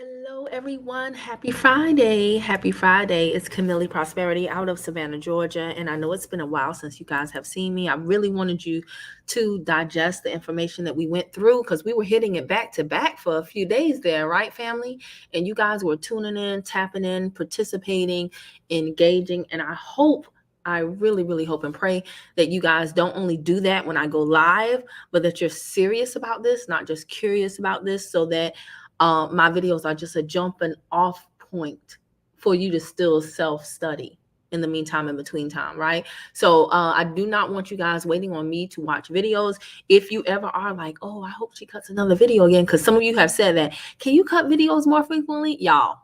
Hello, everyone. Happy Friday. Happy Friday. It's Camille Prosperity out of Savannah, Georgia. And I know it's been a while since you guys have seen me. I really wanted you to digest the information that we went through because we were hitting it back to back for a few days there, right, family? And you guys were tuning in, tapping in, participating, engaging. And I really, really hope and pray that you guys don't only do that when I go live, but that you're serious about this, not just curious about this, so that my videos are just a jumping off point for you to still self-study in the meantime, in between time, right? So I do not want you guys waiting on me to watch videos. If you ever are like, oh, I hope she cuts another video again, because some of you have said that, can you cut videos more frequently? Y'all,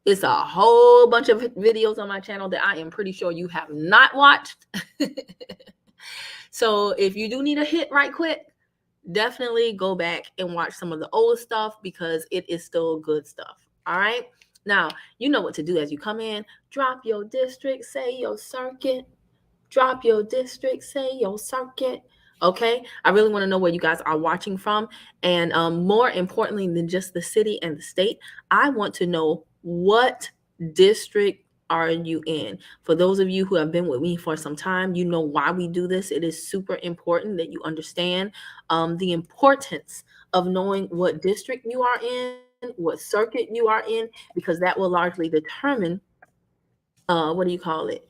it's a whole bunch of videos on my channel that I am pretty sure you have not watched. So if you do need a hit right quick, definitely go back and watch some of the old stuff because it is still good stuff. All right. Now, you know what to do as you come in. Drop your district, say your circuit. Drop your district, say your circuit. Okay. I really want to know where you guys are watching from. And more importantly than just the city and the state, I want to know what district are you in. For those of you who have been with me for some time, you know why we do this. It is super important that you understand the importance of knowing what district you are in, what circuit you are in, because that will largely determine what do you call it?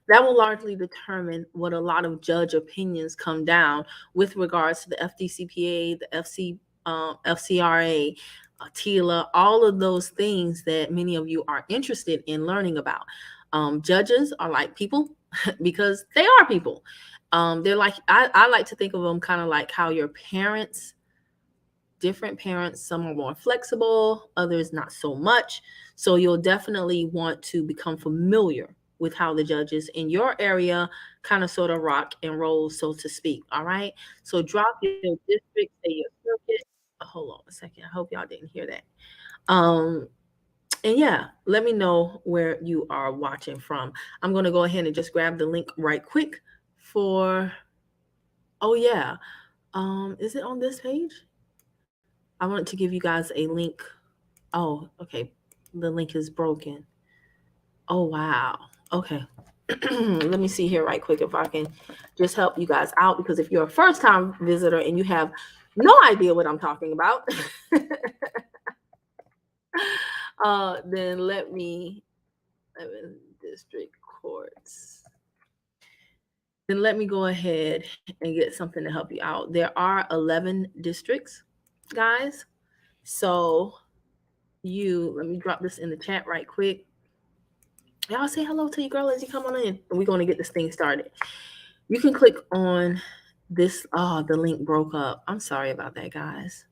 That will largely determine what a lot of judge opinions come down with regards to the FDCPA, the FCRA, TILA, all of those things that many of you are interested in learning about. Judges are like people because they are people. They're like, I like to think of them kind of like how your parents, different parents, some are more flexible, others not so much. So you'll definitely want to become familiar with how the judges in your area kind of sort of rock and roll, so to speak. All right. So drop your district, say your circuit. Hold on a second. I hope y'all didn't hear that. And yeah, let me know where you are watching from. I'm going to go ahead and just grab the link right quick for, oh yeah. Is it on this page? I wanted to give you guys a link. Oh, okay. The link is broken. Oh, wow. Okay. Let me see here right quick if I can just help you guys out, because if you're a first time visitor and you have no idea what I'm talking about, then let me district courts. Then let me go ahead and get something to help you out. There are 11 districts, guys. So let me drop this in the chat right quick. Y'all say hello to your girl as you come on in. We're going to get this thing started. You can click on this. Oh, the link broke up. I'm sorry about that, guys.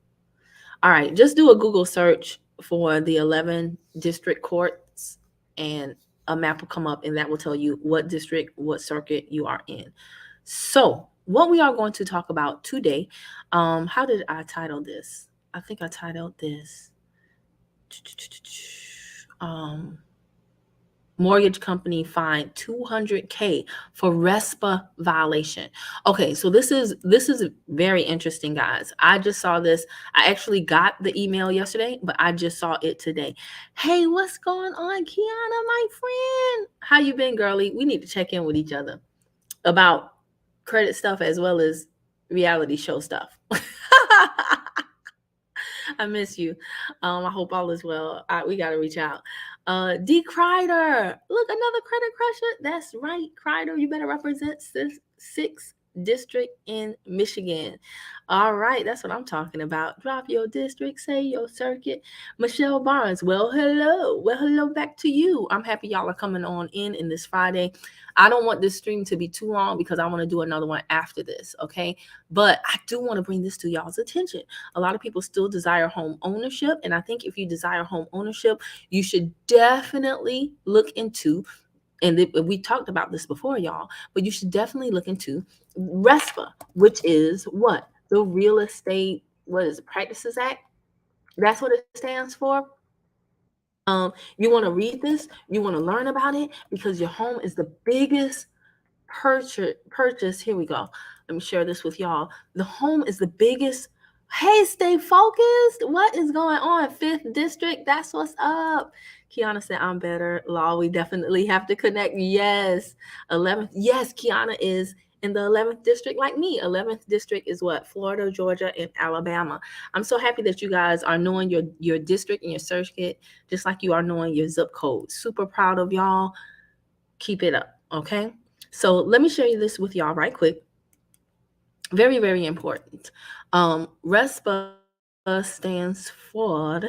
All right, just do a Google search for the 11 district courts and a map will come up and that will tell you what district, what circuit you are in. So what we are going to talk about today, how did I title this? I think I titled this mortgage company fined $200K for RESPA violation. Okay, so this is very interesting, guys. I just saw this. I actually got the email yesterday, but I just saw it today. Hey, what's going on, Kiana, my friend? How you been, girly? We need to check in with each other about credit stuff as well as reality show stuff. I miss you. I hope all is well. We got to reach out. D. Kreider. Look, another credit crusher. That's right, Kreider. You better represent 6th district in Michigan. All right, that's what I'm talking about. Drop your district, say your circuit. Michelle Barnes. Well, hello. Well, hello back to you. I'm happy y'all are coming on in this Friday. I don't want this stream to be too long because I want to do another one after this, okay? But I do want to bring this to y'all's attention. A lot of people still desire home ownership, and I think if you desire home ownership, you should definitely look into, and we talked about this before, y'all, but you should definitely look into RESPA, which is what? The Real Estate, Practices Act? That's what it stands for. You want to read this, you want to learn about it, because your home is the biggest purchase. Here we go. Let me share this with y'all. The home is the biggest Hey, stay focused. What is going on? 5th District, that's what's up. Kiana said, I'm better. Law, we definitely have to connect. Yes. 11th. Yes, Kiana is in the 11th District like me. 11th District is what? Florida, Georgia, and Alabama. I'm so happy that you guys are knowing your district and your search kit, just like you are knowing your zip code. Super proud of y'all. Keep it up, okay? So let me share you this with y'all right quick. Very, very important. RESPA stands for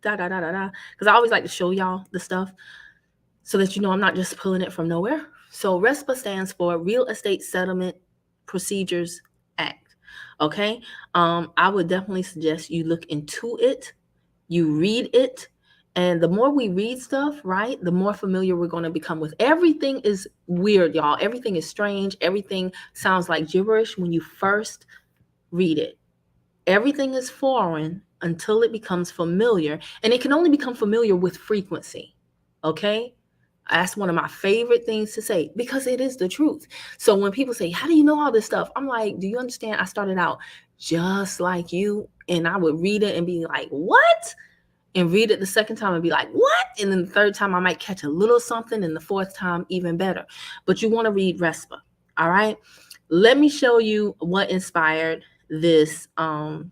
Because I always like to show y'all the stuff so that you know I'm not just pulling it from nowhere. So RESPA stands for Real Estate Settlement Procedures Act. Okay. I would definitely suggest you look into it, you read it, and the more we read stuff, right, the more familiar we're going to become with everything. Is weird, y'all. Everything is strange. Everything sounds like gibberish when you first read it. Everything is foreign until it becomes familiar, and it can only become familiar with frequency. Okay? That's one of my favorite things to say because it is the truth. So when people say, how do you know all this stuff? I'm like, do you understand? I started out just like you, and I would read it and be like, what? And read it the second time and be like, what? And then the third time I might catch a little something, and the fourth time even better. But you want to read RESPA. All right? Let me show you what inspired this. Let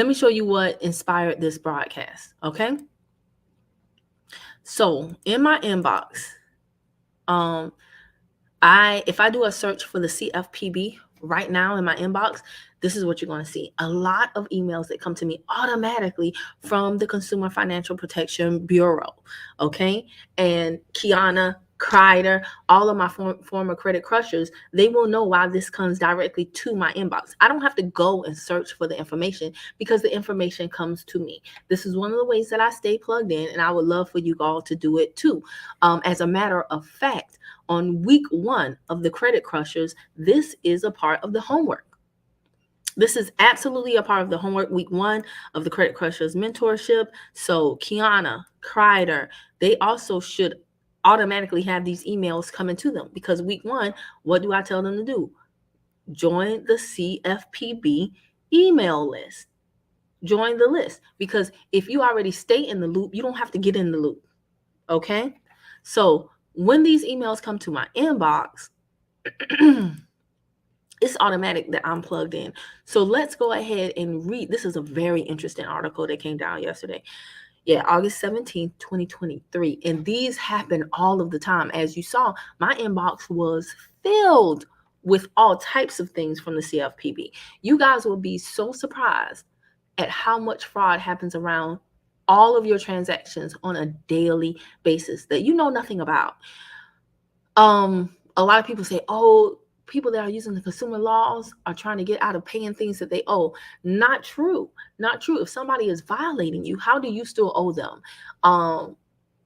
me show you what inspired this broadcast. Okay. So in my inbox, if I do a search for the CFPB right now in my inbox, this is what you're going to see. A lot of emails that come to me automatically from the Consumer Financial Protection Bureau. Okay. And Kiana, Kreider, all of my former credit crushers, they will know why this comes directly to my inbox. I don't have to go and search for the information because the information comes to me. This is one of the ways that I stay plugged in, and I would love for you all to do it too. As a matter of fact, on week 1 of the Credit Crushers, this is a part of the homework. This is absolutely a part of the homework, week 1 of the Credit Crushers mentorship. So Kiana, Kreider, they also should automatically have these emails coming to them because week 1, what do I tell them to do? Join the CFPB email list. Join the list, because if you already stay in the loop, you don't have to get in the loop. Okay? So when these emails come to my inbox, it's automatic that I'm plugged in. So let's go ahead and read. This is a very interesting article that came down yesterday. Yeah, August 17th, 2023. And these happen all of the time. As you saw, my inbox was filled with all types of things from the CFPB. You guys will be so surprised at how much fraud happens around all of your transactions on a daily basis that you know nothing about. A lot of people say, oh, people that are using the consumer laws are trying to get out of paying things that they owe. Not true. Not true. If somebody is violating you, how do you still owe them?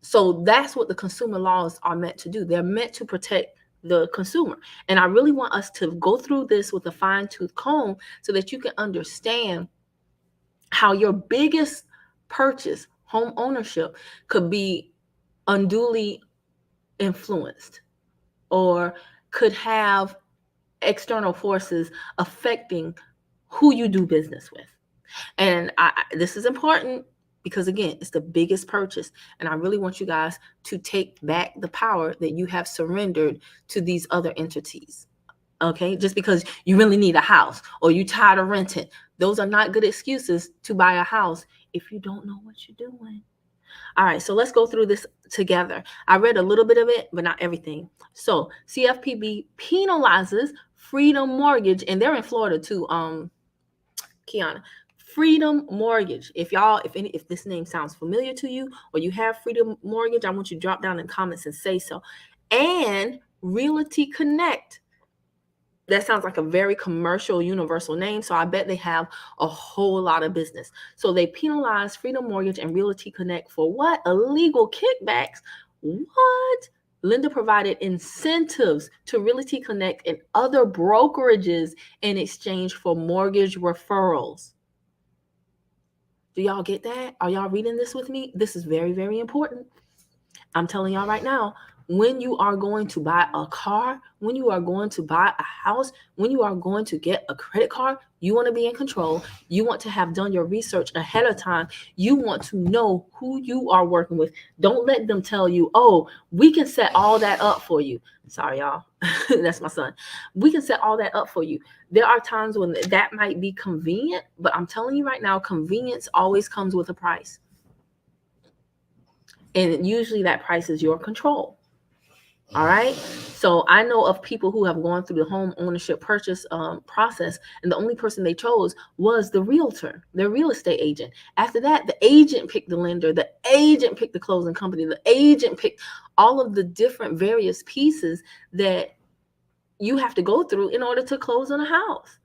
So that's what the consumer laws are meant to do. They're meant to protect the consumer. And I really want us to go through this with a fine-tooth comb so that you can understand how your biggest purchase, home ownership, could be unduly influenced or could have external forces affecting who you do business with. And this is important because, again, it's the biggest purchase. And I really want you guys to take back the power that you have surrendered to these other entities. Okay? Just because you really need a house or you tired of renting, those are not good excuses to buy a house if you don't know what you're doing. All right, so let's go through this together. I read a little bit of it, but not everything. So CFPB penalizes Freedom Mortgage, and they're in Florida too. Kiana, Freedom Mortgage. If this name sounds familiar to you or you have Freedom Mortgage, I want you to drop down in the comments and say so. And Realty Connect. That sounds like a very commercial, universal name. So I bet they have a whole lot of business. So they penalize Freedom Mortgage and Realty Connect for what? Illegal kickbacks. What? Lender provided incentives to Realty Connect and other brokerages in exchange for mortgage referrals. Do y'all get that? Are y'all reading this with me? This is very, very important. I'm telling y'all right now, when you are going to buy a car, when you are going to buy a house, when you are going to get a credit card, you want to be in control. You want to have done your research ahead of time. You want to know who you are working with. Don't let them tell you, oh, we can set all that up for you. Sorry, y'all. That's my son. We can set all that up for you. There are times when that might be convenient, but I'm telling you right now, convenience always comes with a price. And usually that price is your control. All right. So I know of people who have gone through the home ownership purchase process, and the only person they chose was the realtor, their real estate agent. After that, the agent picked the lender, the agent picked the closing company, the agent picked all of the different various pieces that you have to go through in order to close on a house.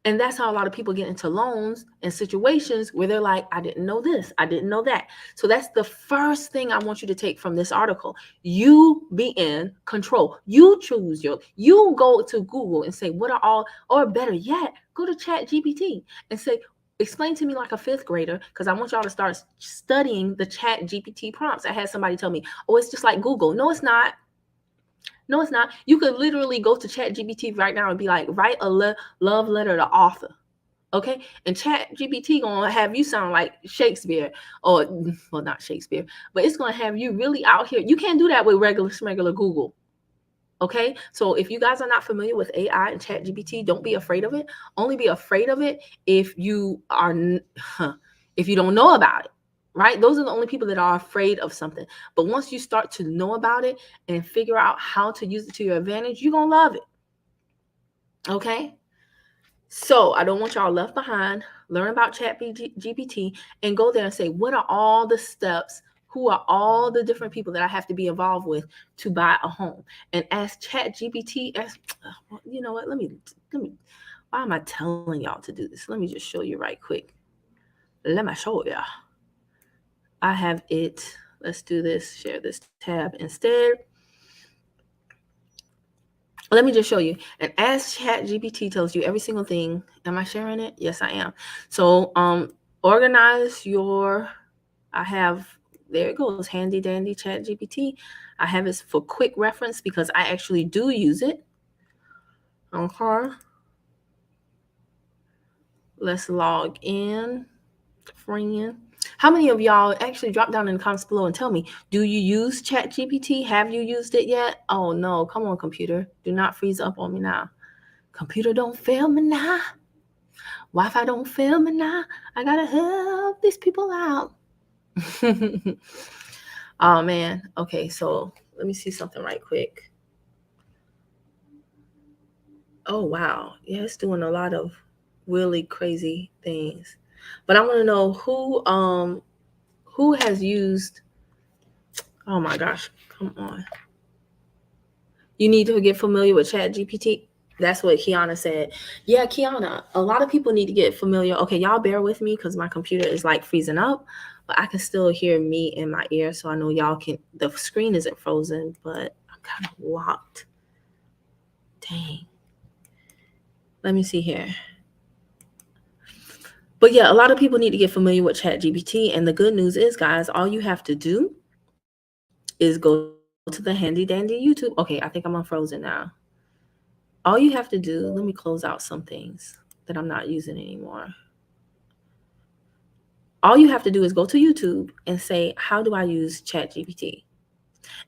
And that's how a lot of people get into loans and situations where they're like, I didn't know this, I didn't know that. So that's the first thing I want you to take from this article. You be in control. You choose you go to Google and say, what are all, or better yet, go to ChatGPT and say, explain to me like a fifth grader, because I want y'all to start studying the ChatGPT prompts. I had somebody tell me, oh, it's just like Google. No, it's not. No, it's not. You could literally go to ChatGPT right now and be like, write a love letter to author. Okay? And ChatGPT gonna have you sound like Shakespeare, or well, not Shakespeare, but it's gonna have you really out here. You can't do that with regular Google. Okay? So if you guys are not familiar with AI and ChatGPT, don't be afraid of it. Only be afraid of it if you are if you don't know about it. Right? Those are the only people that are afraid of something. But once you start to know about it and figure out how to use it to your advantage, you're going to love it. Okay? So I don't want y'all left behind. Learn about ChatGPT and go there and say, what are all the steps? Who are all the different people that I have to be involved with to buy a home? And ask ChatGPT, you know what? Let me, why am I telling y'all to do this? Let me just show you right quick. Let me show you. I have it. Let's do this. Share this tab instead. Let me just show you. And as ChatGPT tells you every single thing, am I sharing it? Yes, I am. So organize your, I have, there it goes, handy dandy ChatGPT. I have it for quick reference because I actually do use it. Okay. Let's log in, friend. How many of y'all actually drop down in the comments below and tell me, do you use ChatGPT? Have you used it yet? Oh no, come on, computer. Do not freeze up on me now. Computer, don't fail me now. Wi-Fi, don't fail me now. I gotta help these people out. Oh man. Okay, so let me see something right quick. Oh wow. Yeah, it's doing a lot of really crazy things. But I want to know who has used, oh my gosh, come on. You need to get familiar with ChatGPT. That's what Kiana said. Yeah, Kiana, a lot of people need to get familiar. Okay, y'all bear with me because my computer is like freezing up, but I can still hear me in my ear. So I know y'all can, the screen isn't frozen, but I'm kind of locked. Dang. Let me see here. But yeah, a lot of people need to get familiar with ChatGPT. And the good news is, guys, all you have to do is go to the handy dandy YouTube. Okay, I think I'm unfrozen now. All you have to do, let me close out some things that I'm not using anymore. All you have to do is go to YouTube and say, how do I use ChatGPT?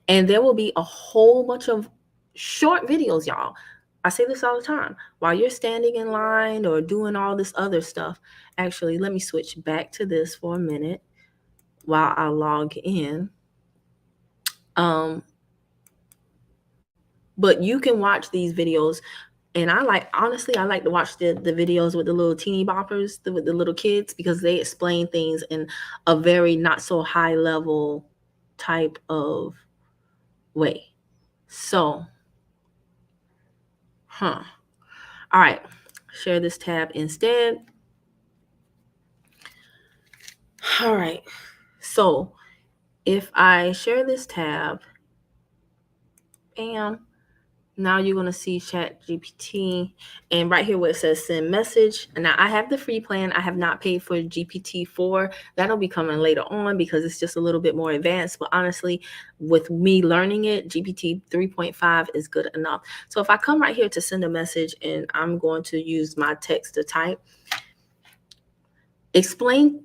And there will be a whole bunch of short videos, y'all. I say this all the time. While you're standing in line or doing all this other stuff, actually, let me switch back to this for a minute while I log in. But you can watch these videos. And honestly, I like to watch the videos with the little teeny boppers, with the little kids, because they explain things in a very not so high level type of way. So, all right, share this tab instead. All right, so if I share this tab, bam, Now you're going to see Chat GPT, and right here where it says send message. And now I have the free plan. I have not paid for GPT-4. That'll be coming later on because it's just a little bit more advanced. But honestly, with me learning it, GPT 3.5 is good enough. So if I come right here to send a message and I'm going to use my text to type, explain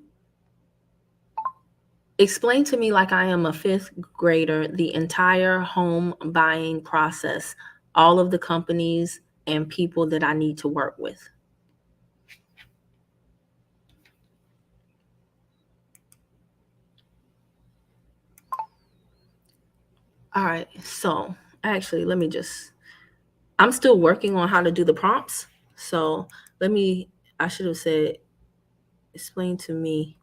to me like I am a fifth grader the entire home buying process, all of the companies and people that I need to work with. All right, so actually, I'm still working on how to do the prompts. So I should have said, explain to me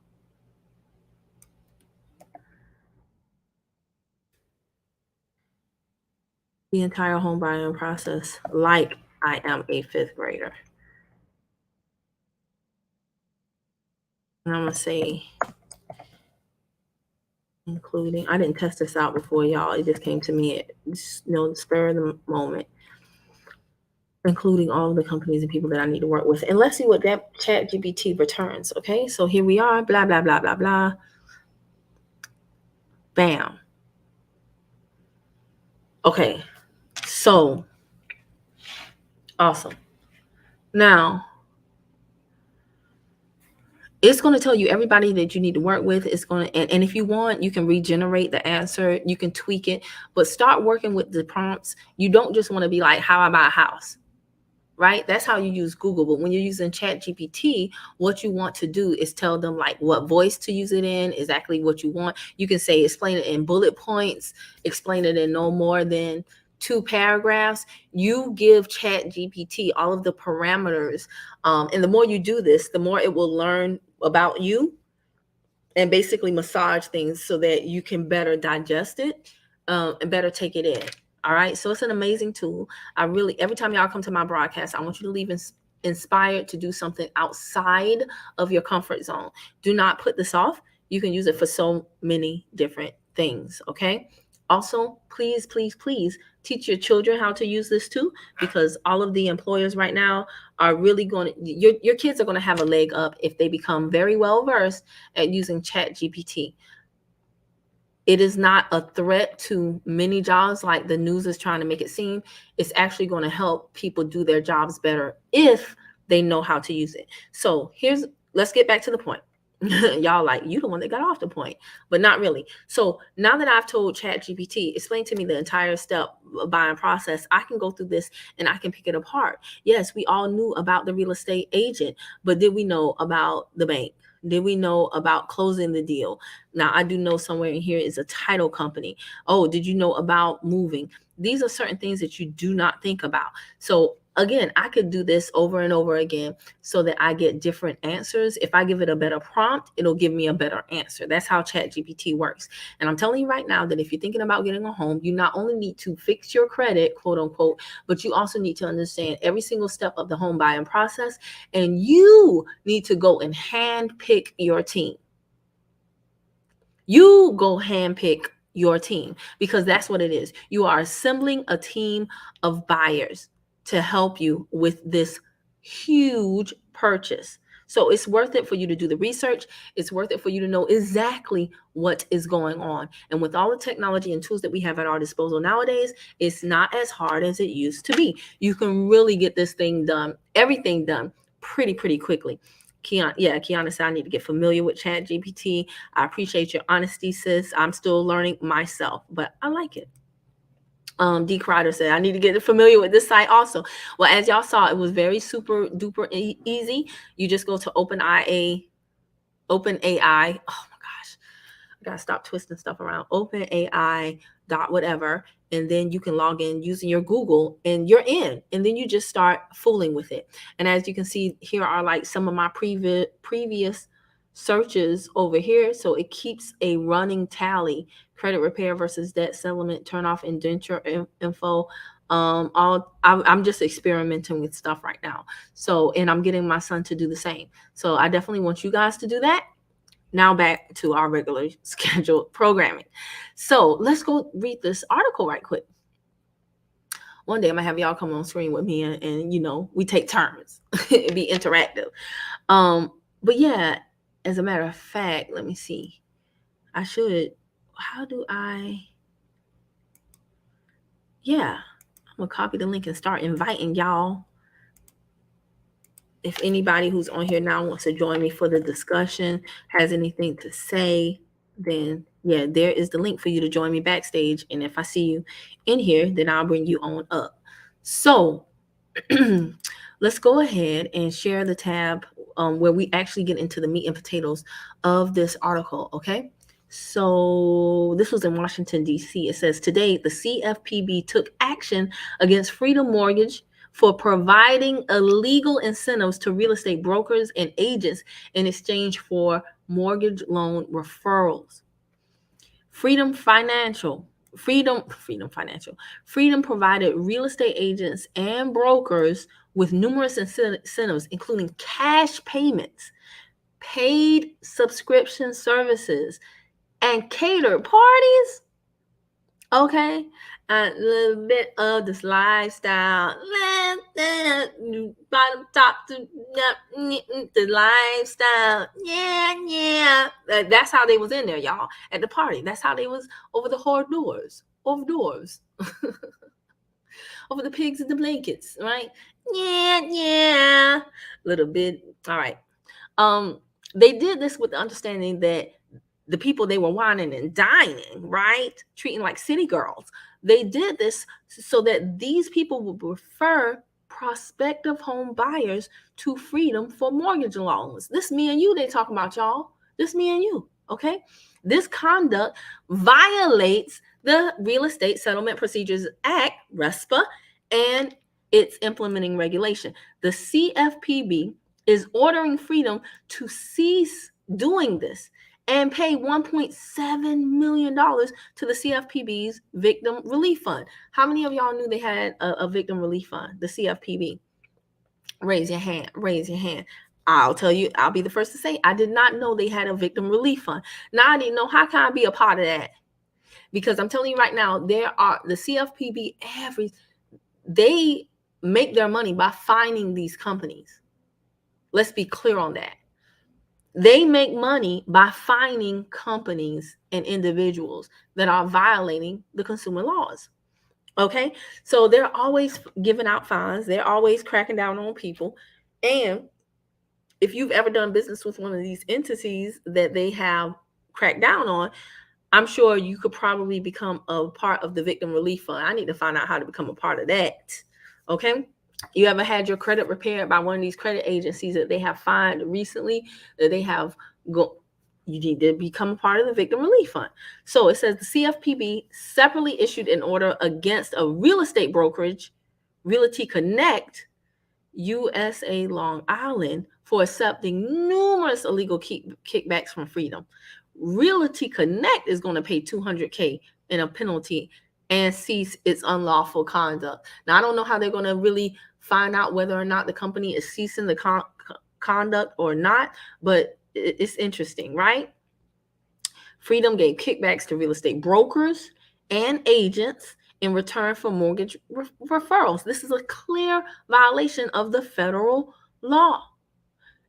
the entire home buying process like I am a fifth grader. And I'm going to say, including, I didn't test this out before, y'all. It just came to me at the spur of the moment. Including all of the companies and people that I need to work with. And let's see what that Chat GPT returns. Okay, so here we are, blah, blah, blah, blah, blah. Bam. Okay, so awesome. Now, it's going to tell you everybody that you need to work with. It's going to, and if you want, you can regenerate the answer. You can tweak it, but start working with the prompts. You don't just want to be like, how I buy a house, right? That's how you use Google. But when you're using Chat GPT, what you want to do is tell them like what voice to use it in, exactly what you want. You can say, explain it in bullet points, explain it in no more than 2 paragraphs. You give Chat GPT all of the parameters. And the more you do this, the more it will learn about you and basically massage things so that you can better digest it and better take it in. All right. So it's an amazing tool. Every time y'all come to my broadcast, I want you to leave inspired to do something outside of your comfort zone. Do not put this off. You can use it for so many different things. Okay. Also, please, please, please teach your children how to use this too, because all of the employers right now are really going to, your kids are going to have a leg up if they become very well versed at using Chat GPT. It is not a threat to many jobs like the news is trying to make it seem. It's actually going to help people do their jobs better if they know how to use it. So let's get back to the point. Y'all like, you the one that got off the point, but not really. So now that I've told Chat GPT, explain to me the entire step buying process, I can go through this and I can pick it apart. Yes, we all knew about the real estate agent, but did we know about the bank? Did we know about closing the deal? Now, I do know somewhere in here is a title company. Oh, did you know about moving? These are certain things that you do not think about. So again, I could do this over and over again so that I get different answers. If I give it a better prompt, it'll give me a better answer. That's how ChatGPT works. And I'm telling you right now that if you're thinking about getting a home, you not only need to fix your credit, quote unquote, but you also need to understand every single step of the home buying process. And you need to go and hand pick your team. You go handpick your team because that's what it is. You are assembling a team of buyers to help you with this huge purchase. So it's worth it for you to do the research. It's worth it for you to know exactly what is going on. And with all the technology and tools that we have at our disposal nowadays, it's not as hard as it used to be. You can really get this thing done, everything done pretty quickly. Kiana said I need to get familiar with Chat GPT. I appreciate your honesty, sis. I'm still learning myself, but I like it. D. Crider said I need to get familiar with this site also. Well, as y'all saw, it was very super duper easy. You just go to OpenAI. Oh my gosh, I gotta stop twisting stuff around. OpenAI whatever, and then you can log in using your Google and you're in, and then you just start fooling with it. And as you can see, here are like some of my previous searches over here. So it keeps a running tally: credit repair versus debt settlement, turn off indenture info. I'm just experimenting with stuff right now. So, and I'm getting my son to do the same. So I definitely want you guys to do that. Now back to our regular scheduled programming. So let's go read this article right quick. One day I'm gonna have y'all come on screen with me, and you know, we take turns. It'd be interactive. But yeah, as a matter of fact, let me see. I should. How do I? Yeah, I'm gonna copy the link and start inviting y'all. If anybody who's on here now wants to join me for the discussion, has anything to say, then yeah, there is the link for you to join me backstage. And if I see you in here, then I'll bring you on up. So let's go ahead and share the tab where we actually get into the meat and potatoes of this article. Okay. So this was in Washington, D.C. It says today the CFPB took action against Freedom Mortgage for providing illegal incentives to real estate brokers and agents in exchange for mortgage loan referrals. Freedom provided real estate agents and brokers with numerous incentives, including cash payments, paid subscription services, and catered parties. Okay, a little bit of this lifestyle, bottom top to the lifestyle, yeah. That's how they was in there, y'all, at the party. That's how they was over the hors d'oeuvres, over the pigs and the blankets, right? Yeah, little bit. All right. They did this with the understanding that the people they were whining and dining, right? Treating like city girls. They did this so that these people would refer prospective home buyers to Freedom for mortgage loans. This me and you they talking about, y'all. This me and you, okay? This conduct violates the Real Estate Settlement Procedures Act, RESPA, and its implementing regulation. The CFPB is ordering Freedom to cease doing this and pay $1.7 million to the CFPB's Victim Relief Fund. How many of y'all knew they had a Victim Relief Fund, the CFPB? Raise your hand. Raise your hand. I'll tell you, I'll be the first to say, I did not know they had a Victim Relief Fund. Now I didn't know, how can I be a part of that? Because I'm telling you right now, there are the CFPB, they make their money by fining these companies. Let's be clear on that. They make money by fining companies and individuals that are violating the consumer laws. Okay, so they're always giving out fines. They're always cracking down on people. And if you've ever done business with one of these entities that they have cracked down on, I'm sure you could probably become a part of the Victim Relief Fund. I need to find out how to become a part of that. Okay. You ever had your credit repaired by one of these credit agencies that they have fined recently, that they have you need to become a part of the Victim Relief Fund. So it says the CFPB separately issued an order against a real estate brokerage, Realty Connect, USA Long Island, for accepting numerous illegal kickbacks from Freedom. Realty Connect is going to pay $200K in a penalty and cease its unlawful conduct. Now, I don't know how they're going to really find out whether or not the company is ceasing the conduct or not, but it's interesting, right? Freedom gave kickbacks to real estate brokers and agents in return for mortgage referrals. This is a clear violation of the federal law.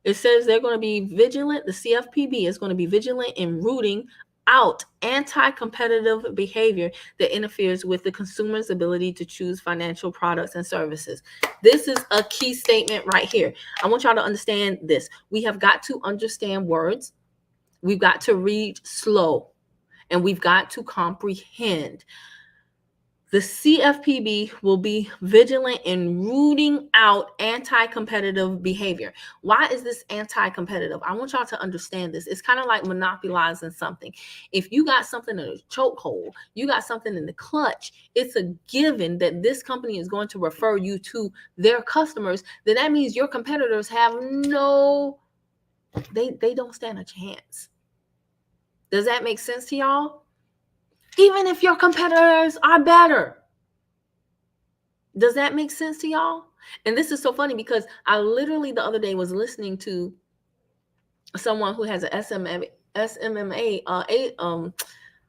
It says they're going to be vigilant. The CFPB is going to be vigilant in rooting out anti-competitive behavior that interferes with the consumer's ability to choose financial products and services. This is a key statement right here. I want y'all to understand this. We have got to understand words. We've got to read slow, and we've got to comprehend. The CFPB will be vigilant in rooting out anti-competitive behavior. Why is this anti-competitive? I want y'all to understand this. It's kind of like monopolizing something. If you got something in a chokehold, you got something in the clutch, it's a given that this company is going to refer you to their customers. Then that means your competitors have they don't stand a chance. Does that make sense to y'all? Even if your competitors are better. Does that make sense to y'all? And this is so funny because I literally the other day was listening to someone who has an SMMA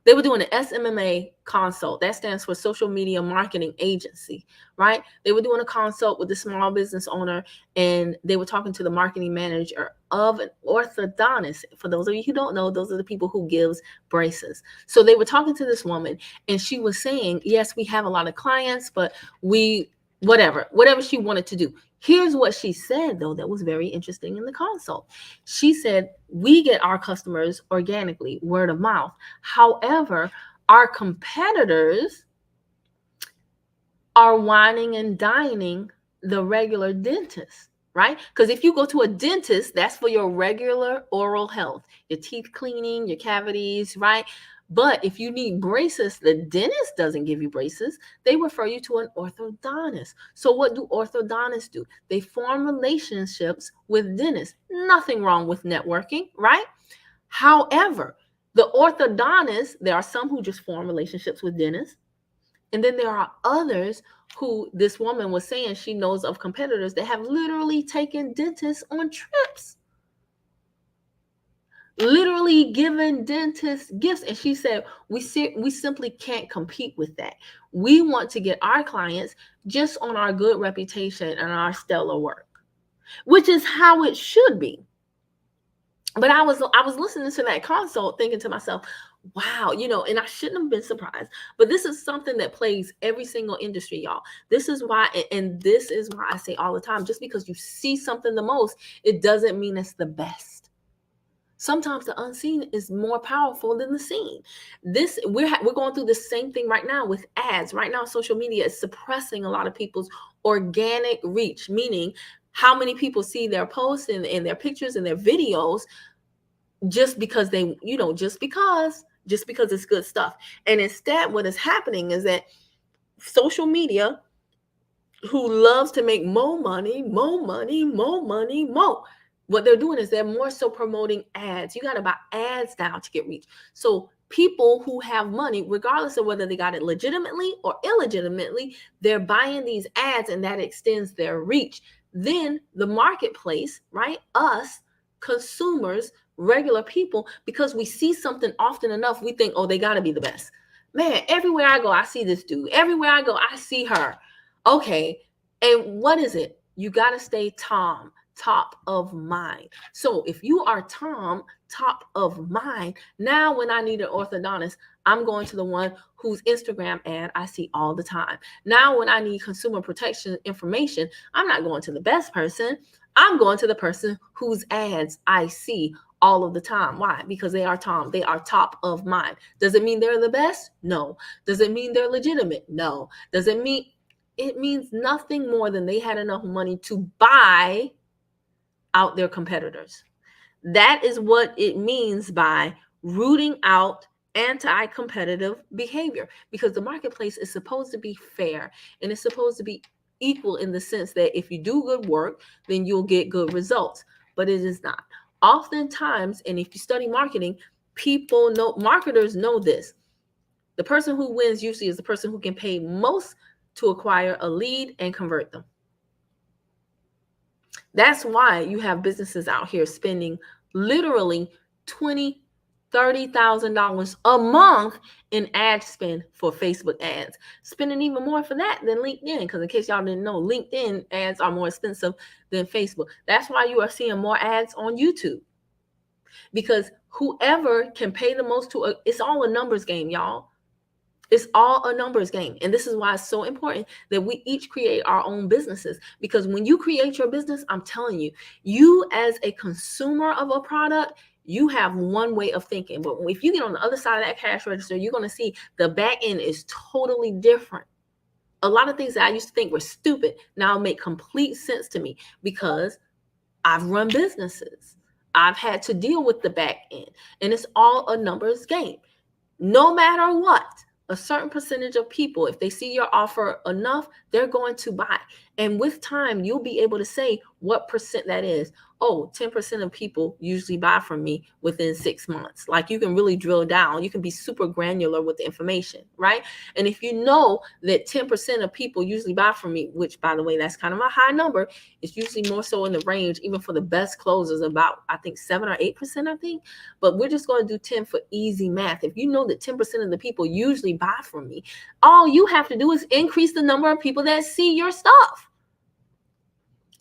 They were doing an SMMA consult. That stands for Social Media Marketing Agency, right? They were doing a consult with the small business owner, and they were talking to the marketing manager of an orthodontist. For those of you who don't know, those are the people who gives braces. So they were talking to this woman, and she was saying, yes, we have a lot of clients, but we, whatever she wanted to do. Here's what she said, though, that was very interesting in the consult. She said, we get our customers organically, word of mouth. However, our competitors are whining and dining the regular dentist, right? Because if you go to a dentist, that's for your regular oral health, your teeth cleaning, your cavities, right? But if you need braces, the dentist doesn't give you braces. They refer you to an orthodontist. So what do orthodontists do? They form relationships with dentists. Nothing wrong with networking, right? However, the orthodontists, there are some who just form relationships with dentists. And then there are others who, this woman was saying, she knows of competitors that have literally taken dentists on trips, literally given dentists gifts. And she said, we simply can't compete with that. We want to get our clients just on our good reputation and our stellar work, which is how it should be. But I was listening to that consult thinking to myself, wow, and I shouldn't have been surprised. But this is something that plagues every single industry, y'all. This is why, and this is why I say all the time, just because you see something the most, it doesn't mean it's the best. Sometimes the unseen is more powerful than the seen. We're going through the same thing right now with ads. Right now, social media is suppressing a lot of people's organic reach, meaning how many people see their posts and their pictures and their videos just because they, just because it's good stuff. And instead, what is happening is that social media, who loves to make more money, what they're doing is they're more so promoting ads. You got to buy ads now to get reach. So people who have money, regardless of whether they got it legitimately or illegitimately, they're buying these ads, and that extends their reach. Then the marketplace, right? Us consumers, regular people, because we see something often enough, we think, oh, they got to be the best. Man, everywhere I go, I see this dude. Everywhere I go, I see her. Okay. And what is it? You got to stay top of mind. So if you are top of mind, now when I need an orthodontist, I'm going to the one whose Instagram ad I see all the time. Now when I need consumer protection information, I'm not going to the best person. I'm going to the person whose ads I see all of the time. Why? Because they are top of mind. Does it mean they're the best? No. Does it mean they're legitimate? No. Does it mean, it means nothing more than they had enough money to buy out their competitors. That is what it means by rooting out anti-competitive behavior, because the marketplace is supposed to be fair, and it's supposed to be equal in the sense that if you do good work, then you'll get good results. But it is not. Oftentimes, and if you study marketing, marketers know this. The person who wins usually is the person who can pay most to acquire a lead and convert them. That's why you have businesses out here spending literally $20,000, $30,000 a month in ad spend for Facebook ads, spending even more for that than LinkedIn. Because in case y'all didn't know, LinkedIn ads are more expensive than Facebook. That's why you are seeing more ads on YouTube, because whoever can pay the most it's all a numbers game, y'all. It's all a numbers game. And this is why it's so important that we each create our own businesses. Because when you create your business, I'm telling you, you as a consumer of a product, you have one way of thinking. But if you get on the other side of that cash register, you're going to see the back end is totally different. A lot of things that I used to think were stupid now make complete sense to me, because I've run businesses. I've had to deal with the back end. And it's all a numbers game. No matter what, a certain percentage of people, if they see your offer enough, they're going to buy. And with time, you'll be able to say what percent that is. Oh, 10% of people usually buy from me within 6 months. Like, you can really drill down. You can be super granular with the information, right? And if you know that 10% of people usually buy from me, which, by the way, that's kind of a high number, it's usually more so in the range, even for the best closers, about, I think, 7 or 8%, I think. But we're just going to do 10 for easy math. If you know that 10% of the people usually buy from me, all you have to do is increase the number of people that see your stuff.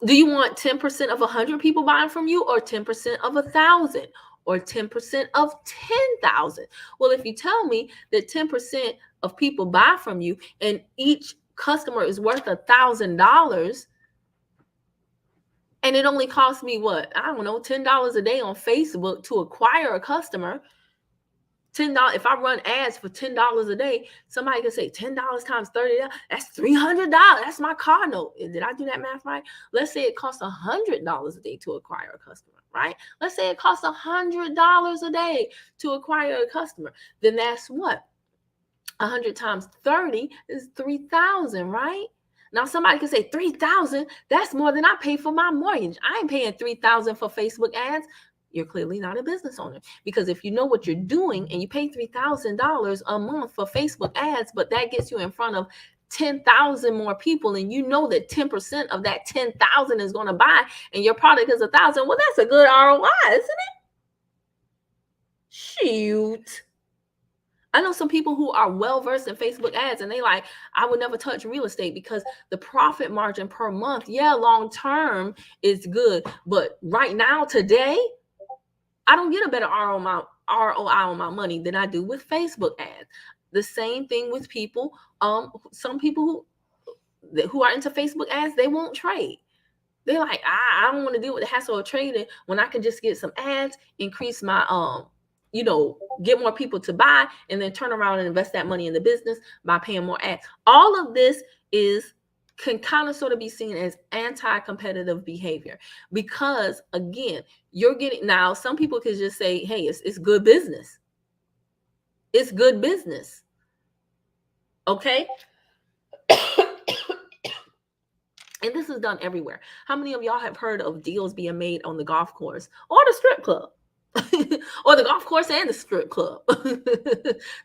Do you want 10% of 100 people buying from you, or 10% of 1,000, or 10% of 10,000? Well, if you tell me that 10% of people buy from you and each customer is worth $1,000, and it only costs me what? I don't know, $10 a day on Facebook to acquire a customer. $10. If I run ads for $10 a day, somebody can say $10 times $30. That's $300. That's my car note. Did I do that math right? Let's say it costs $100 a day to acquire a customer, right? Let's say it costs $100 a day to acquire a customer. Then that's what? 100 times 30 is 3,000, right? Now somebody can say 3,000. That's more than I pay for my mortgage. I ain't paying 3,000 for Facebook ads. You're clearly not a business owner, because if you know what you're doing and you pay $3,000 a month for Facebook ads, but that gets you in front of 10,000 more people, and you know that 10% of that 10,000 is going to buy, and your product is 1,000, well, that's a good ROI, isn't it? Shoot. I know some people who are well versed in Facebook ads, and they like, I would never touch real estate because the profit margin per month, long term is good, but right now, today, I don't get a better ROI on my money than I do with Facebook ads. The same thing with people. Some people who are into Facebook ads, they won't trade. They're like, I don't want to deal with the hassle of trading when I can just get some ads, increase my get more people to buy, and then turn around and invest that money in the business by paying more ads. All of this can kind of sort of be seen as anti-competitive behavior, because again, you're getting, now some people could just say, hey, it's good business. It's good business. Okay. And this is done everywhere. How many of y'all have heard of deals being made on the golf course or the strip club? Or the golf course and the strip club.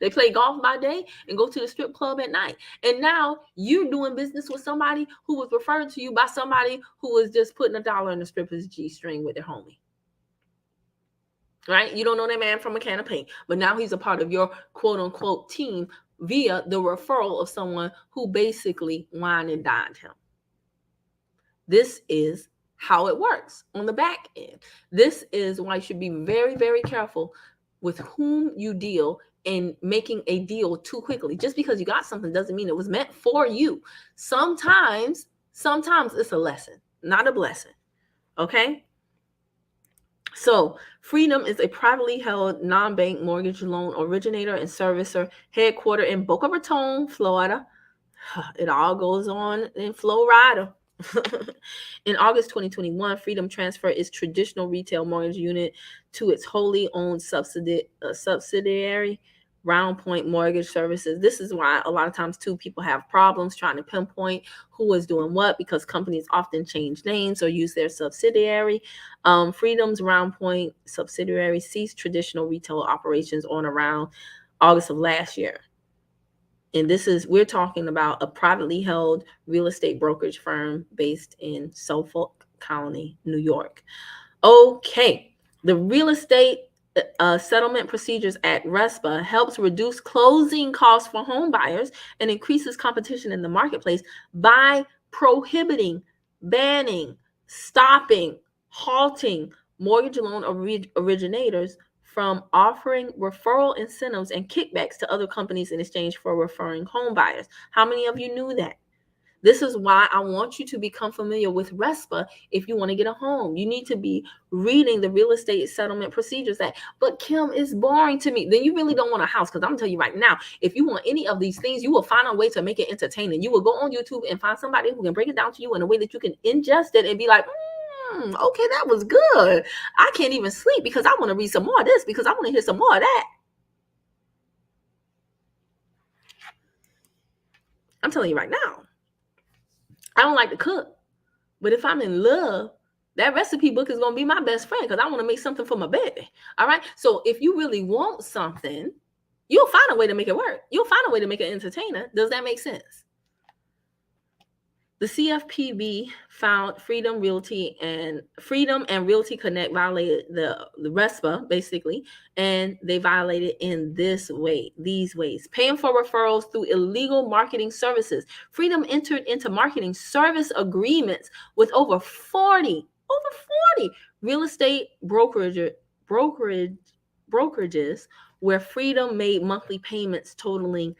They play golf by day and go to the strip club at night. And now you're doing business with somebody who was referred to you by somebody who was just putting $1 in the stripper's G-string with their homie. Right? You don't know that man from a can of paint, but now he's a part of your quote unquote team via the referral of someone who basically wined and dined him. This is how it works on the back end. This is why you should be very, very careful with whom you deal, and making a deal too quickly. Just because you got something doesn't mean it was meant for you. Sometimes it's a lesson, not a blessing. Okay? So Freedom is a privately held non-bank mortgage loan originator and servicer headquartered in Boca Raton, Florida. It all goes on in Florida. In August 2021, Freedom transferred its traditional retail mortgage unit to its wholly owned subsidiary, Round Point Mortgage Services. This is why a lot of times too, people have problems trying to pinpoint who is doing what, because companies often change names or use their subsidiary. Freedom's Round Point subsidiary ceased traditional retail operations on around August of last year. And we're talking about a privately held real estate brokerage firm based in Suffolk County, New York. Okay, the Real Estate Settlement Procedures Act, RESPA, helps reduce closing costs for home buyers and increases competition in the marketplace by prohibiting, banning, stopping, halting mortgage loan originators from offering referral incentives and kickbacks to other companies in exchange for referring home buyers. How many of you knew that? This is why I want you to become familiar with RESPA if you want to get a home. You need to be reading the Real Estate Settlement Procedures Act. But Kim, it's boring to me. Then you really don't want a house, because I'm going to tell you right now, if you want any of these things, you will find a way to make it entertaining. You will go on YouTube and find somebody who can break it down to you in a way that you can ingest it and be like, okay, that was good. I can't even sleep because I want to read some more of this, because I want to hear some more of that. I'm telling you right now. I don't like to cook, but if I'm in love, that recipe book is going to be my best friend because I want to make something for my baby. All right. So if you really want something, you'll find a way to make it work. You'll find a way to make it entertainer. Does that make sense? The CFPB found Freedom and Realty Connect violated the RESPA basically, and they violated in these ways: paying for referrals through illegal marketing services. Freedom entered into marketing service agreements with over 40 real estate brokerages where Freedom made monthly payments totaling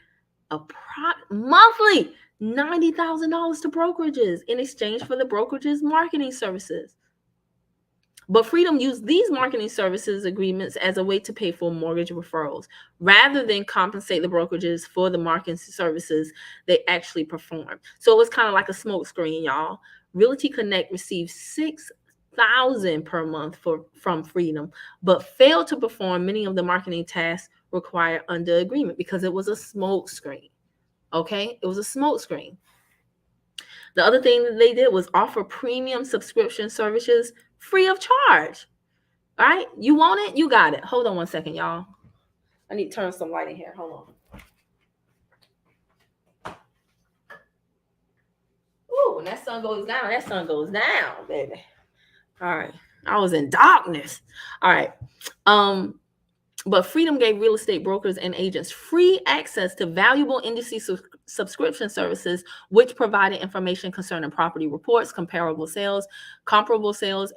monthly $90,000 to brokerages in exchange for the brokerage's marketing services. But Freedom used these marketing services agreements as a way to pay for mortgage referrals rather than compensate the brokerages for the marketing services they actually perform. So it was kind of like a smokescreen, y'all. Realty Connect received $6,000 per month from Freedom, but failed to perform many of the marketing tasks required under agreement because it was a smokescreen. Okay, it was a smokescreen. The other thing that they did was offer premium subscription services free of charge. All right, you want it, you got it. Hold on one second, y'all. I need to turn some light in here. Hold on. Ooh, when that sun goes down, that sun goes down, baby. All right, I was in darkness. All right. But Freedom gave real estate brokers and agents free access to valuable industry subscription services, which provided information concerning property reports, comparable sales,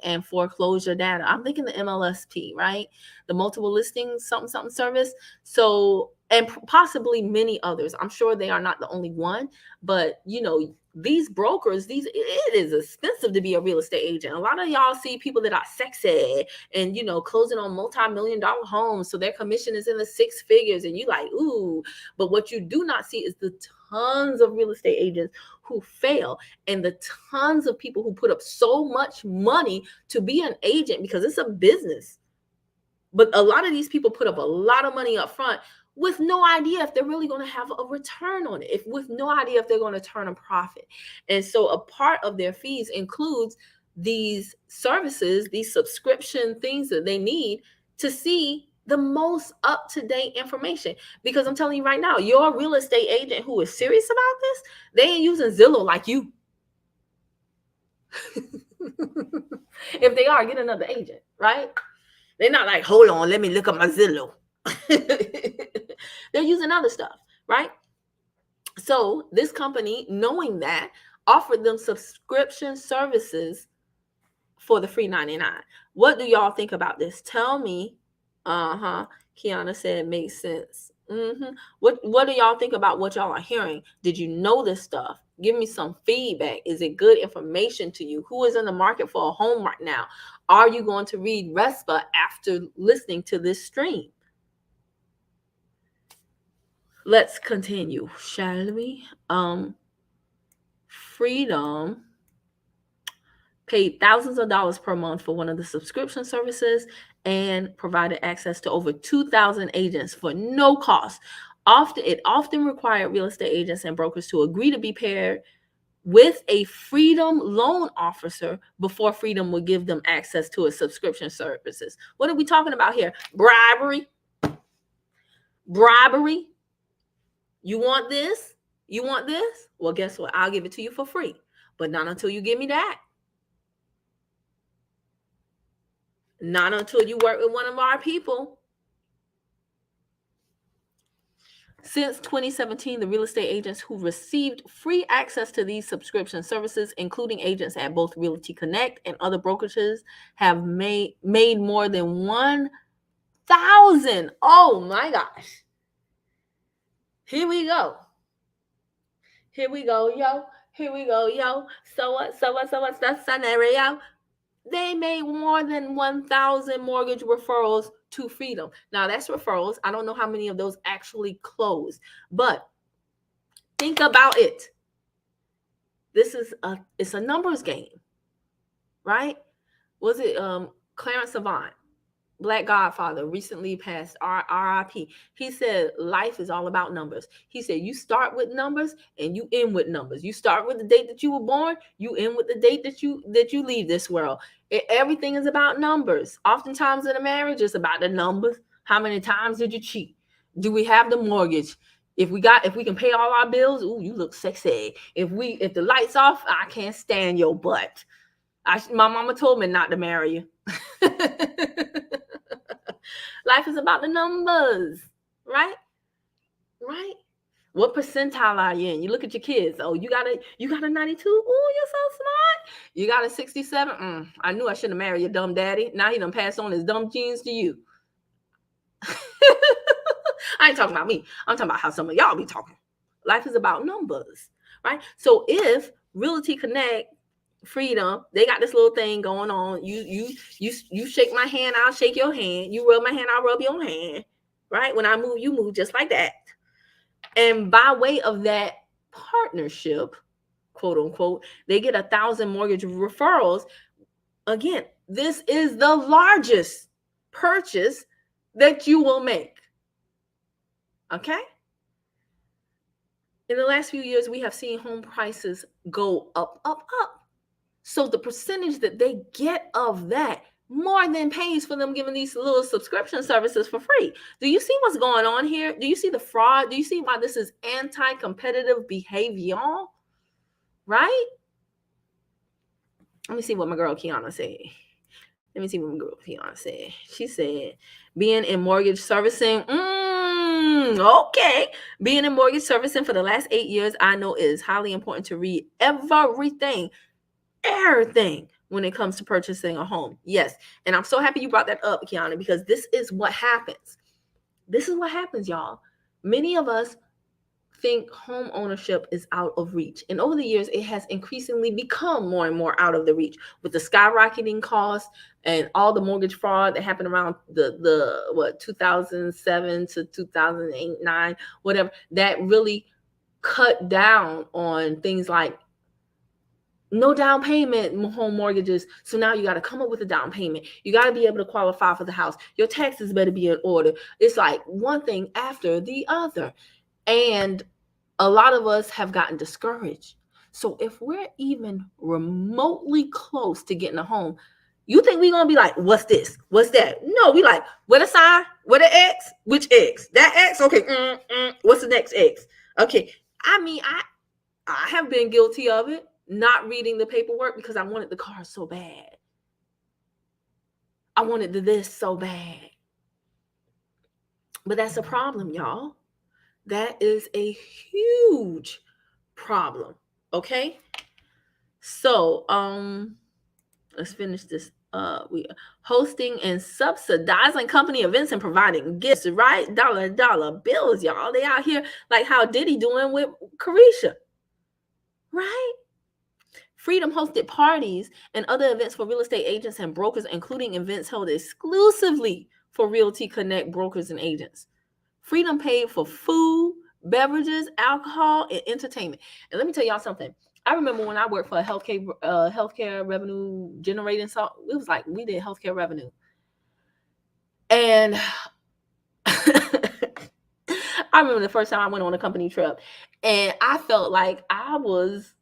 and foreclosure data. I'm thinking the MLSP, right? The multiple listings, something service. So, and possibly many others. I'm sure they are not the only one, but these brokers, it is expensive to be a real estate agent. A lot of y'all see people that are sexy and closing on multi-million-dollar homes, so their commission is in the six figures, and you like, ooh. But what you do not see is the tons of real estate agents who fail, and the tons of people who put up so much money to be an agent because it's a business. But a lot of these people put up a lot of money up front with no idea if they're really going to have a return on it, with no idea if they're going to turn a profit. And so a part of their fees includes these services, these subscription things that they need to see the most up-to-date information. Because I'm telling you right now, your real estate agent who is serious about this, they ain't using Zillow like you. If they are, get another agent, right? They're not like, hold on, let me look up my Zillow. They're using other stuff, right? So this company, knowing that, offered them subscription services for the free $99. What do y'all think about this? Tell me. Kiana said makes sense. What do y'all think about what y'all are hearing? Did you know this stuff? Give me some feedback. Is it good information to you? Who is in the market for a home right now? Are you going to read RESPA after listening to this stream? Let's continue, shall we? Freedom paid thousands of dollars per month for one of the subscription services and provided access to over 2,000 agents for no cost. It often required real estate agents and brokers to agree to be paired with a Freedom loan officer before Freedom would give them access to its subscription services. What are we talking about here? Bribery. You want this? You want this? Well, guess what? I'll give it to you for free, but not until you give me that. Not until you work with one of our people. Since 2017, the real estate agents who received free access to these subscription services, including agents at both Realty Connect and other brokerages, have made more than 1,000. Oh my gosh. Here we go, yo. So what's the scenario? They made more than 1,000 mortgage referrals to Freedom. Now, that's referrals. I don't know how many of those actually closed, but think about it. It's a numbers game, right? Was it Clarence Savant Black Godfather, recently passed, RIP. He said life is all about numbers. He said you start with numbers and you end with numbers. You start with the date that you were born, you end with the date that you leave this world. Everything is about numbers. Oftentimes in a marriage, it's about the numbers. How many times did you cheat? Do we have the mortgage? If we can pay all our bills, ooh, you look sexy. If the lights off, I can't stand your butt. My mama told me not to marry you. Life is about the numbers, right? Right? What percentile are you in? You look at your kids. Oh, you got a 92. Oh, you're so smart. You got a 67. I knew I shouldn't have married your dumb daddy. Now he done passed on his dumb genes to you. I ain't talking about me. I'm talking about how some of y'all be talking. Life is about numbers, right? So if Realty Connect, Freedom, they got this little thing going on. You shake my hand, I'll shake your hand. You rub my hand, I'll rub your hand. Right? When I move, you move, just like that. And by way of that partnership, quote unquote, they get 1,000 mortgage referrals. Again, this is the largest purchase that you will make. Okay? In the last few years, we have seen home prices go up, up, up. So the percentage that they get of that more than pays for them giving these little subscription services for free. Do you see what's going on here? Do you see the fraud? Do you see why this is anti-competitive behavior? Right? Let me see what my girl Kiana said. She said, being in mortgage servicing, okay. Being in mortgage servicing for the last 8 years, I know it is highly important to read everything when it comes to purchasing a home. Yes. And I'm so happy you brought that up, Kiana, because this is what happens. This is what happens, y'all. Many of us think home ownership is out of reach. And over the years, it has increasingly become more and more out of the reach with the skyrocketing costs and all the mortgage fraud that happened around the 2007 to 2008, 9, whatever, that really cut down on things like no down payment home mortgages. So now you got to come up with a down payment. You got to be able to qualify for the house. Your taxes better be in order. It's like one thing after the other. And a lot of us have gotten discouraged. So if we're even remotely close to getting a home, you think we're going to be like, what's this? What's that? No, we like, what a sign? What an X? Which X? That X? Okay. What's the next X? Okay. I mean, I have been guilty of it, not reading the paperwork because I wanted the car so bad. I wanted this so bad. But that's a problem, y'all. That is a huge problem. Okay. So, let's finish this. We are hosting and subsidizing company events and providing gifts, right? Dollar bills, y'all. They out here like how Diddy doing with Carisha, right? Freedom hosted parties and other events for real estate agents and brokers, including events held exclusively for Realty Connect brokers and agents. Freedom paid for food, beverages, alcohol, and entertainment. And let me tell y'all something. I remember when I worked for a healthcare revenue generating, so it was like we did healthcare revenue. And I remember the first time I went on a company trip and I felt like I was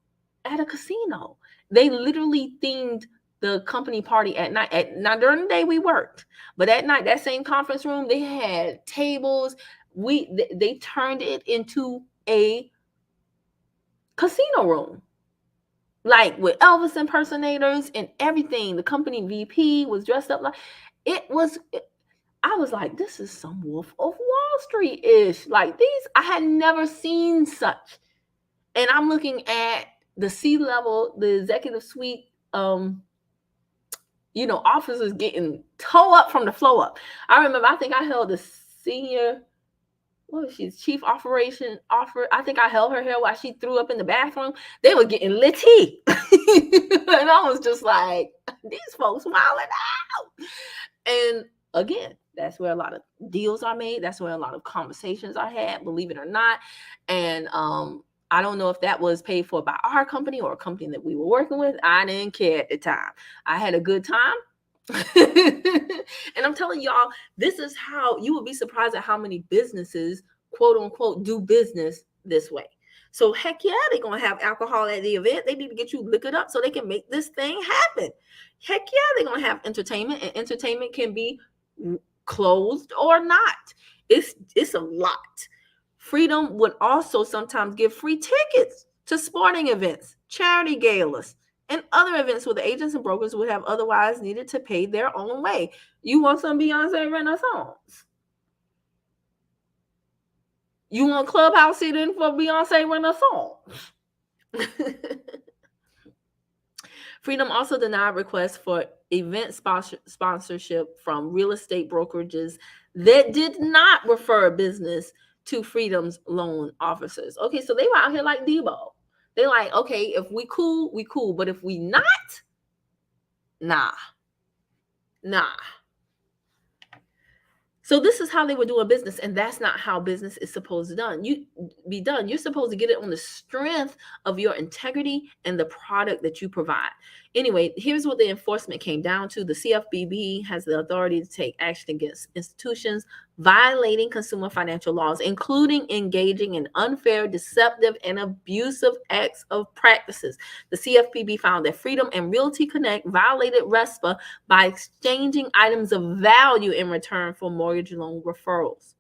at a casino. They literally themed the company party at night. Now during the day we worked, but at night, that same conference room, they had tables. They turned it into a casino room, like with Elvis impersonators and everything. The company VP was dressed up like it was. I was like, this is some Wolf of Wall Street-ish. Like these, I had never seen such. And I'm looking at the C-level, the executive suite, officers getting toe up from the flow up. I remember, I think I held the senior, what was she, chief operation offer. I think I held her hair while she threw up in the bathroom. They were getting litty. And I was just like, these folks wilding out. And again, that's where a lot of deals are made. That's where a lot of conversations are had, believe it or not. And I don't know if that was paid for by our company or a company that we were working with. I didn't care at the time. I had a good time. And I'm telling y'all, this is how you would be surprised at how many businesses, quote unquote, do business this way. So heck yeah, they're gonna have alcohol at the event. They need to get you liquored up so they can make this thing happen. Heck yeah, they're gonna have entertainment, and entertainment can be closed or not. It's a lot. Freedom would also sometimes give free tickets to sporting events, charity galas, and other events where the agents and brokers would have otherwise needed to pay their own way. You want some Beyonce Renaissance? You want Clubhouse seating for Beyonce Renaissance? Freedom also denied requests for event sponsorship from real estate brokerages that did not refer business to Freedom's loan officers. Okay, so they were out here like Debo. They like, okay, if we cool, we cool. But if we not, nah. So this is how they were doing business, and that's not how business is supposed to be done. You're supposed to get it on the strength of your integrity and the product that you provide. Anyway, here's what the enforcement came down to. The CFPB has the authority to take action against institutions violating consumer financial laws, including engaging in unfair, deceptive, and abusive acts of practices. The CFPB found that Freedom and Realty Connect violated RESPA by exchanging items of value in return for mortgage loan referrals.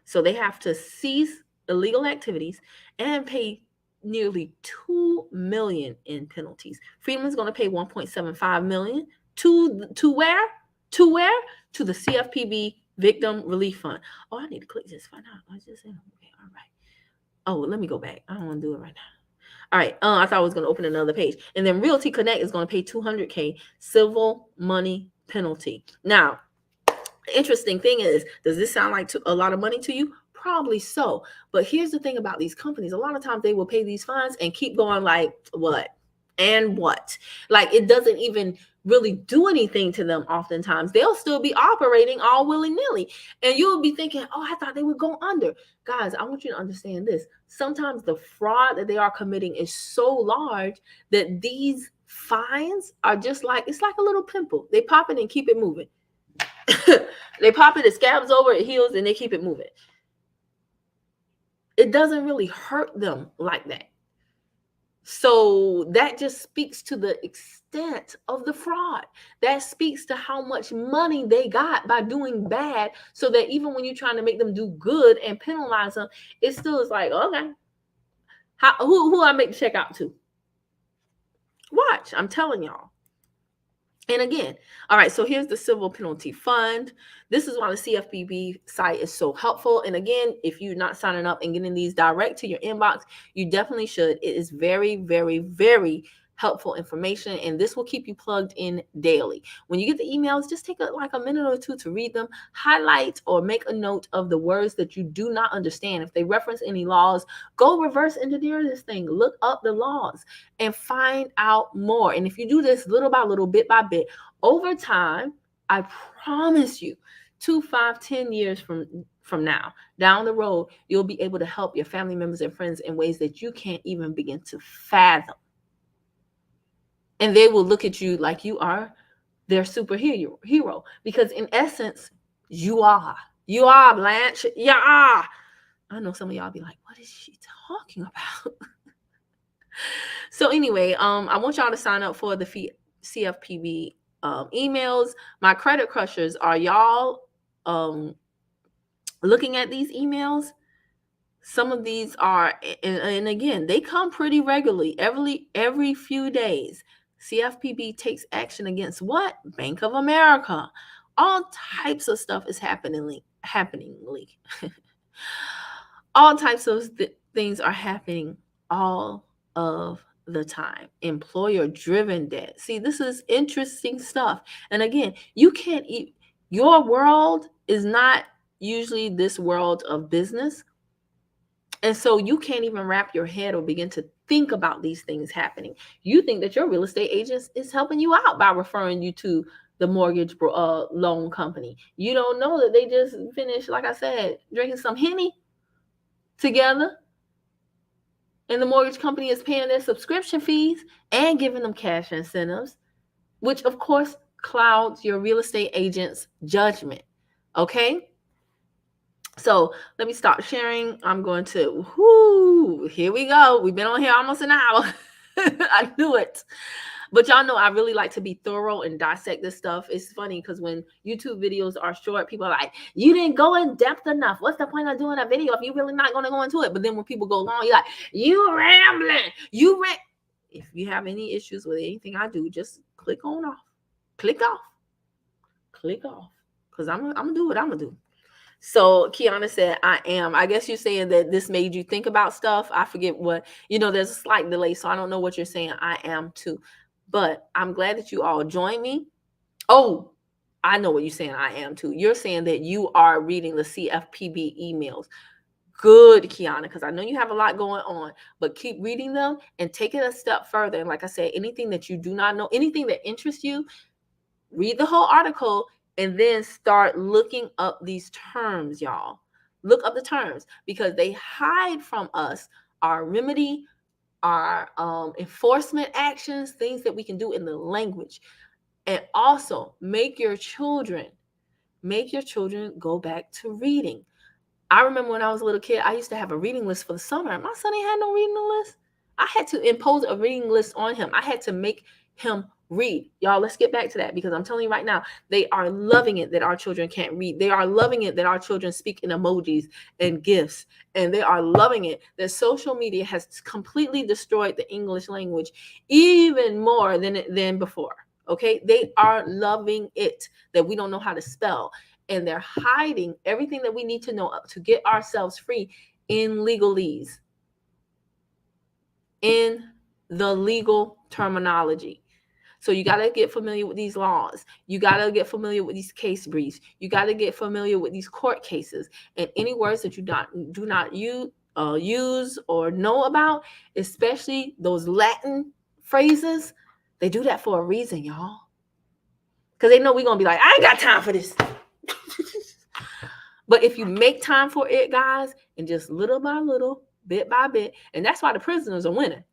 So they have to cease illegal activities and pay nearly $2 million in penalties. Freedom is going to pay $1.75 million to where? To the CFPB Victim Relief Fund. Oh, I need to click this. Find out. I just said, okay, all right. Oh, let me go back. I don't want to do it right now. All right. I thought I was going to open another page. And then Realty Connect is going to pay $200K civil money penalty. Now, the interesting thing is, does this sound like a lot of money to you? Probably so. But here's the thing about these companies. A lot of times they will pay these fines and keep going like, what? And what? Like, it doesn't even really do anything to them oftentimes. They'll still be operating all willy-nilly. And you'll be thinking, oh, I thought they would go under. Guys, I want you to understand this. Sometimes the fraud that they are committing is so large that these fines are just like, it's like a little pimple. They pop it and keep it moving. They pop it, it scabs over, it heals, and they keep it moving. It doesn't really hurt them like that. So that just speaks to the extent of the fraud. That speaks to how much money they got by doing bad, so that even when you're trying to make them do good and penalize them, it still is like, okay, who I make the check out to? Watch, I'm telling y'all. And again, all right, so here's the civil penalty fund. This is why the CFPB site is so helpful. And again, if you're not signing up and getting these direct to your inbox, you definitely should. It is very, very, very helpful information, and this will keep you plugged in daily. When you get the emails, just take a minute or two to read them, highlight or make a note of the words that you do not understand. If they reference any laws, go reverse engineer this thing, look up the laws and find out more. And if you do this little by little, bit by bit, over time, I promise you, 2, 5, 10 years from now, down the road, you'll be able to help your family members and friends in ways that you can't even begin to fathom. And they will look at you like you are their superhero, because in essence, you are Blanche. Yeah. I know some of y'all be like, what is she talking about? So anyway, I want y'all to sign up for the CFPB emails. My credit crushers, are y'all looking at these emails? Some of these are, and again, they come pretty regularly, every few days. CFPB takes action against what? Bank of America. All types of stuff is happening. All types of things are happening all of the time. Employer-driven debt. See, this is interesting stuff. And again, your world is not usually this world of business. And so you can't even wrap your head or begin to think about these things happening. You think that your real estate agent is helping you out by referring you to the mortgage loan company. You don't know that they just finished, like I said, drinking some Henny together. And the mortgage company is paying their subscription fees and giving them cash incentives. which of course clouds your real estate agent's judgment. Okay? So let me start sharing. I'm going to, here we go. We've been on here almost an hour. I knew it. But y'all know I really like to be thorough and dissect this stuff. It's funny because when YouTube videos are short, people are like, you didn't go in depth enough. What's the point of doing a video if you're really not going to go into it? But then when people go long, you're like, you rambling. If you have any issues with anything I do, just click on off. Click off. Click off. Because I'm going to do what I'm going to do. So Kiana said, I am. I guess you're saying that this made you think about stuff. I forget what, there's a slight delay. So I don't know what you're saying. I am too. But I'm glad that you all joined me. Oh, I know what you're saying. I am too. You're saying that you are reading the CFPB emails. Good, Kiana, because I know you have a lot going on, but keep reading them and take it a step further. And like I said, anything that you do not know, anything that interests you, read the whole article and then start looking up these terms, y'all. Look up the terms because they hide from us our remedy, our enforcement actions, things that we can do in the language. And also make your children go back to reading. I remember when I was a little kid, I used to have a reading list for the summer. My son ain't had no reading list. I had to impose a reading list on him. I had to make him read. Y'all, let's get back to that because I'm telling you right now, they are loving it that our children can't read. They are loving it that our children speak in emojis and GIFs. And they are loving it that social media has completely destroyed the English language even more than before. Okay? They are loving it that we don't know how to spell. And they're hiding everything that we need to know to get ourselves free in legalese, in the legal terminology. So you got to get familiar with these laws. You got to get familiar with these case briefs. You got to get familiar with these court cases and any words that you do not use or know about, especially those Latin phrases. They do that for a reason, y'all. Because they know we're going to be like, I ain't got time for this. But if you make time for it, guys, and just little by little, bit by bit, and that's why the prisoners are winning.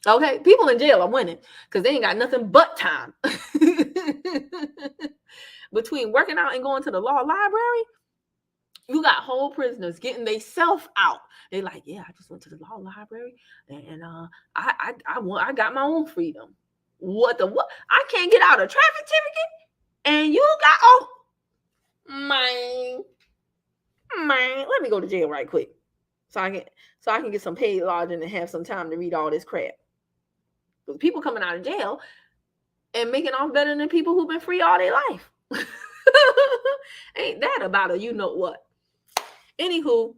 Okay, people in jail are winning because they ain't got nothing but time. Between working out and going to the law library, you got whole prisoners getting themselves out. They like, yeah, I just went to the law library and I got my own freedom. What? I can't get out a traffic ticket, and you got man, let me go to jail right quick so I can get some paid lodging and have some time to read all this crap. Because people coming out of jail and making off better than people who've been free all their life. Ain't that about a you know what? Anywho,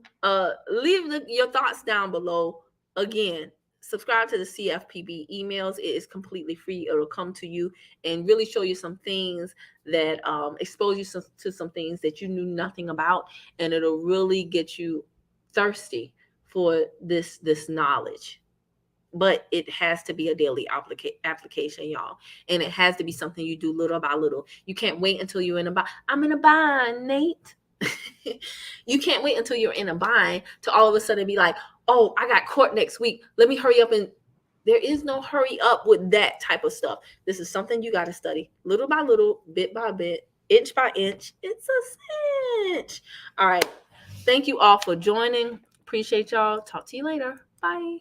leave your thoughts down below. Again, subscribe to the CFPB emails. It is completely free. It'll come to you and really show you some things that expose you to some things that you knew nothing about, and it'll really get you thirsty for this knowledge. But it has to be a daily application, y'all. And it has to be something you do little by little. You can't wait until you're in a bind. I'm in a bind, Nate. You can't wait until you're in a bind to all of a sudden be like, oh, I got court next week. Let me hurry up. And there is no hurry up with that type of stuff. This is something you got to study little by little, bit by bit, inch by inch. It's a cinch. All right. Thank you all for joining. Appreciate y'all. Talk to you later. Bye.